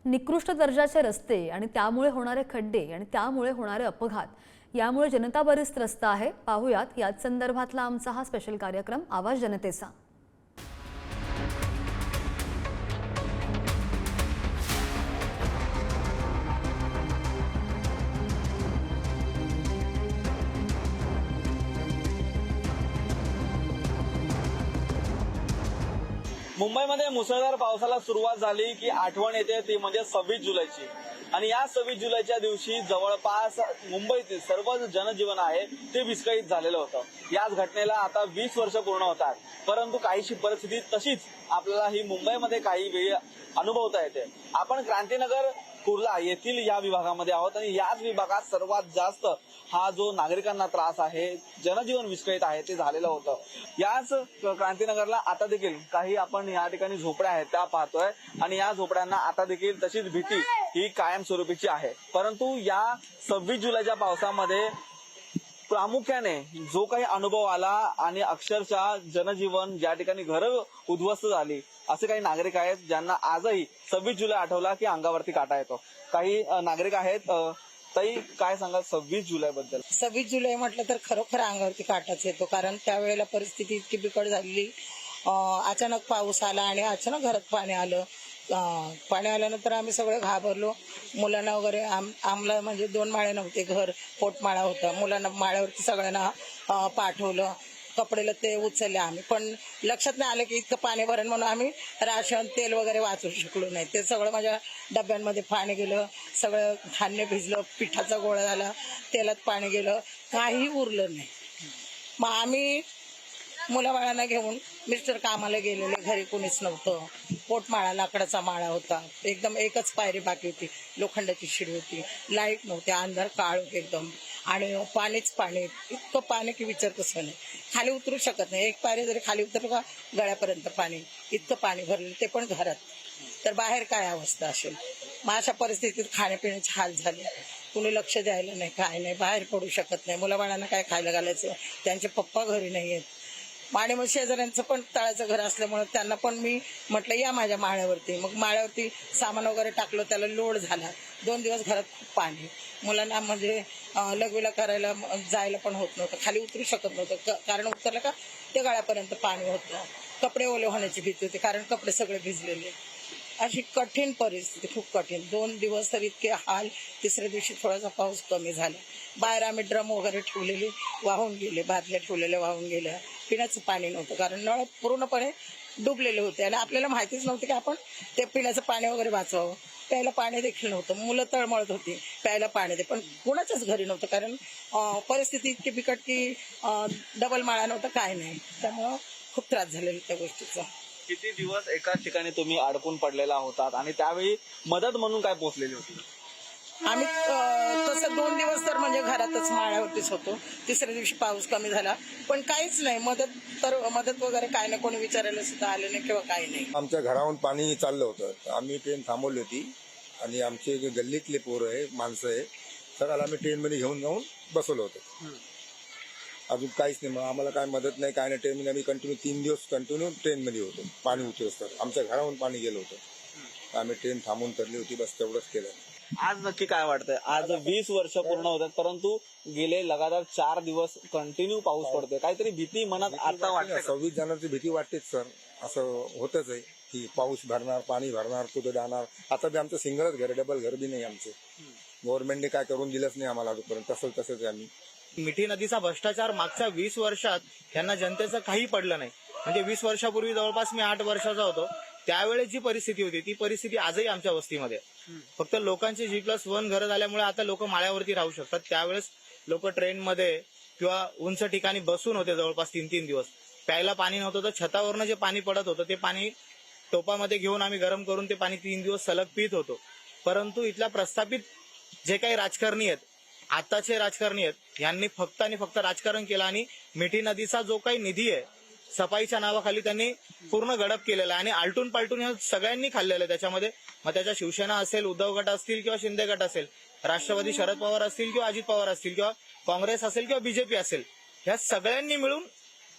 निकृष्ट दर्जाचे रस्ते आणि त्यामुळे होणारे खड्डे आणि त्यामुळे होणारे अपघात यामुळे जनता बरीच त्रस्त आहे। पाहूयात याच संदर्भातला आमचा हा स्पेशल कार्यक्रम आवाज जनतेचा। मुंबईमध्ये मुसळधार पावसाला सुरुवात झाली की आठवण येते ती म्हणजे 26 जुलैची। आणि या 26 जुलैच्या दिवशी जवळपास मुंबईतील सर्व जनजीवन आहे ते विस्कळीत झालेलं होतं। याच घटनेला आता 20 वर्ष पूर्ण होतात, परंतु काहीशी परिस्थिती तशीच आपल्याला ही मुंबईमध्ये काही वेळी अनुभवता येते। आपण क्रांतीनगर कुर्ला येथील या विभागामध्ये आहोत आणि याच विभागात सर्वात जास्त हा जो नागरिकांना त्रास आहे, जनजीवन विस्कळीत आहे ते झालेलं होतं। याच क्रांतीनगरला आता देखील काही आपण या ठिकाणी झोपड्या आहेत त्या पाहतोय आणि या झोपड्यांना आता देखील तशीच भीती ही कायमस्वरूपीची आहे। परंतु या 26 जुलैच्या पावसामध्ये प्रामुख्याने जो काही अनुभव आला आणि अक्षरशः जनजीवन ज्या ठिकाणी घरं उद्ध्वस्त झाली, असे काही नागरिक आहेत ज्यांना आजही 26 जुलै आठवला की अंगावरती काटा येतो। काही नागरिक आहेत। ताई, काय सांगाल 26 जुलै बद्दल? 26 जुलै म्हटलं तर खरोखर अंगावरती काटाच येतो, कारण त्यावेळेला परिस्थिती इतकी बिकट झालेली। अचानक पाऊस आला आणि अचानक घरात पाणी आलं। पाणी आल्यानंतर आम्ही सगळे घाबरलो। मुलांना वगैरे आम्हाला म्हणजे 2 माळे नव्हते, घर पोटमाळा होता। मुलांना माळ्यावरती सगळ्यांना पाठवलं। कपडे ते उचलले आम्ही, पण लक्षात नाही आलं की इतकं पाणी भरण म्हणून आम्ही राशन तेल वगैरे वाचू शकलो नाही। ते सगळं माझ्या डब्यांमध्ये पाणी गेलं, सगळं धान्य भिजलं, पिठाचा गोळा झाला, तेलात पाणी गेलं, काही उरलं नाही। मग आम्ही मुलाबाळांना घेऊन मिस्टर कामाला गेलेले, घरी कोणीच नव्हतं। पोटमाळा लाकडाचा माळा होता, एकदम एकच पायरी बाकी होती, लोखंडाची शिडी होती, लाईट नव्हती, अंधार काळोख एकदम, आणि पाणीच पाणी, इतकं पाणी की विचारतच नाही। खाली उतरू शकत नाही, एक पायरी जरी खाली उतरलं का गळ्यापर्यंत पाणी, इतकं पाणी भरलं, ते पण घरात। तर बाहेर काय अवस्था असेल। मग अशा परिस्थितीत खाण्यापिण्याचे हाल झाले, कुणी लक्ष द्यायला नाही, काय नाही, बाहेर पडू शकत नाही। मुलाबाळांना काय खायला घालायचं, त्यांचे पप्पा घरी नाही आहेत। आणि मग शेजाऱ्यांचं पण तळाचं घर असल्यामुळे त्यांना पण मी म्हटलं या माझ्या माळ्यावरती। मग माळ्यावरती सामान वगैरे टाकलं, त्याला लोड झाला। 2 दिवस घरात खूप पाणी, मुलांना म्हणजे लघवीला करायला जायला पण होत नव्हतं, खाली उतरू शकत नव्हतं, कारण उतरलं का ते गळ्यापर्यंत पाणी होतं। कपडे ओले होण्याची भीती होती, कारण कपडे सगळे भिजलेले। अशी कठीण परिस्थिती, खूप कठीण। 2 दिवस तर इतके हाल। तिसऱ्या दिवशी थोडासा पाऊस कमी झाला, बाहेर आम्ही ड्रम वगैरे ठेवलेले वाहून गेले, बादल्या ठेवलेल्या वाहून गेल्या। पिण्याचं पाणी नव्हतं, कारण नळ पूर्णपणे डुबलेले होते आणि आपल्याला माहितीच नव्हतं की आपण ते पिण्याचं पाणी वगैरे वाचवावं। प्यायला पाणी देखील नव्हतं, मुलं तळमळत होती प्यायला पाणी दे, पण कुणाच्याच घरी नव्हतं, कारण परिस्थिती इतकी बिकट की डबल माळा नव्हता, काय नाही। त्यामुळं खूप त्रास झालेला त्या गोष्टीचा। किती दिवस एकाच ठिकाणी तुम्ही अडकून पडलेला होतात आणि त्यावेळी मदत म्हणून काय पोहोचलेली होती? आम्ही तसं 2 दिवस तर म्हणजे घरातच माळ्यावरतीच होतो। तिसऱ्या दिवशी पाऊस कमी झाला, पण काहीच नाही, मदत वगैरे काय नाही, कोणी विचारायला सुद्धा आलं नाही किंवा काही नाही। आमच्या घराहून पाणी चाललं होतं, आम्ही ट्रेन थांबवली होती आणि आमचे गल्लीतले पोरं आहे, माणसं आहे, सगळ्याला आम्ही ट्रेनमध्ये घेऊन जाऊन बसवलं होतं। अजून काहीच नाही, मग आम्हाला काय मदत नाही, काय नाही। ट्रेनमध्ये आम्ही कंटिन्यू 3 दिवस कंटिन्यू ट्रेनमध्ये होतो, पाणी उतरत आमच्या घराहून पाणी गेलं होतं। आम्ही ट्रेन थांबवून ठरली होती, बस तेवढंच केलं। आज नक्की काय वाटतंय? आज 20 वर्ष पूर्ण होतात, परंतु गेले लगातार 4 दिवस कंटिन्यू पाऊस पडतोय, काहीतरी भीती मनात आता वाटते? 26 जानेवारीची भीती वाटतेच सर, असं होतच आहे की पाऊस भरणार, पाणी भरणार, कुठं जाणार। आता बी आमचं सिंगलच घर, डबल घर बी नाही आमचे। गव्हर्नमेंटने काय करून दिलंच नाही आम्हाला अजूनपर्यंत, तसंच आहे आम्ही। मिठी नदीचा भ्रष्टाचार मागच्या 20 वर्षात यांना जनतेचं काही पडलं नाही। म्हणजे 20 वर्षापूर्वी जवळपास मी 8 वर्षाचा होतो, त्यावेळेस जी परिस्थिती होती ती परिस्थिती आजही आमच्या वस्तीमध्ये। फक्त लोकांची G+1 घरं झाल्यामुळे आता लोक माळ्यावरती राहू शकतात। त्यावेळेस लोक ट्रेनमध्ये किंवा उंच ठिकाणी बसून होते जवळपास 3-3 दिवस। प्यायला पाणी नव्हतं, तर छतावरनं जे पाणी पडत होतं ते पाणी टोपामध्ये घेऊन आम्ही गरम करून ते पाणी 3 दिवस सलग पित होतो। परंतु इथल्या प्रस्थापित जे काही राजकारणी आहेत, आताचे राजकारणी आहेत, यांनी फक्त आणि फक्त राजकारण केलं आणि मिठी नदीचा जो काही निधी आहे सफाईच्या नावाखाली त्यांनी पूर्ण गडप केलेला आहे आणि आलटून पालटून ह्या सगळ्यांनी खाल्लेलं आहे त्याच्यामध्ये। मग त्याच्या शिवसेना असेल, उद्धव गट असतील किंवा शिंदे गट असेल, राष्ट्रवादी शरद पवार असतील किंवा अजित पवार असतील किंवा काँग्रेस असेल किंवा बीजेपी असेल, ह्या सगळ्यांनी मिळून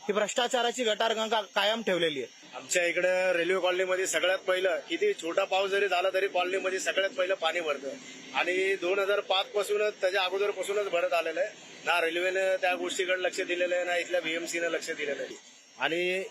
ही भ्रष्टाचाराची गटारगंगा कायम ठेवलेली आहे. आमच्या इकडे रेल्वे कॉलनीमध्ये सगळ्यात पहिलं किती छोटा पाऊस जरी झाला तरी कॉलनीमध्ये सगळ्यात पहिलं पाणी भरतं आणि 2005 पासूनच त्याच्या अगोदरपासूनच भरत आलेलं आहे. ना रेल्वेनं त्या गोष्टीकडे लक्ष दिलेलं आहे ना इथल्या बीएमसीनं लक्ष दिलेलं आहे. आणि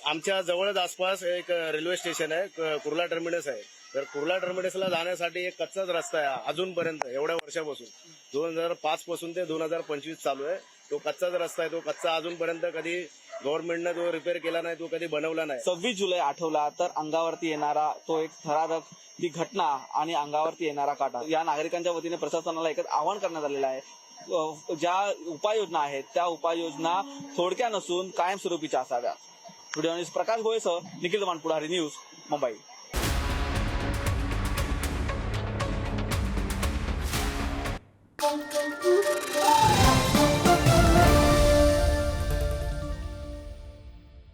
आमच्या जवळच आसपास एक रेल्वे स्टेशन आहे, कुर्ला टर्मिनस आहे. तर कुर्ला टर्मिनसला जाण्यासाठी एक कच्चाच रस्ता आहे अजूनपर्यंत एवढ्या वर्षापासून 2005 पासून ते 2025 चालू आहे. तो कच्चाच रस्ता आहे. तो कच्चा अजूनपर्यंत कधी गव्हर्नमेंटनं तो रिपेअर केला नाही, तो कधी बनवला नाही. 26 जुलै आठवला तर अंगावरती येणारा तो एक थरारक ती घटना आणि अंगावरती येणारा काटा. या नागरिकांच्या वतीने प्रशासनाला एकच आवाहन करण्यात आलेलं आहे. ज्या उपाययोजना आहेत त्या उपाययोजना थोडक्या नसून कायमस्वरूपीच्या असाव्या. व्हिडिओ जर्नलिस्ट प्रकाश गोयसह निखिल दमान, पुढारी न्यूज, मुंबई.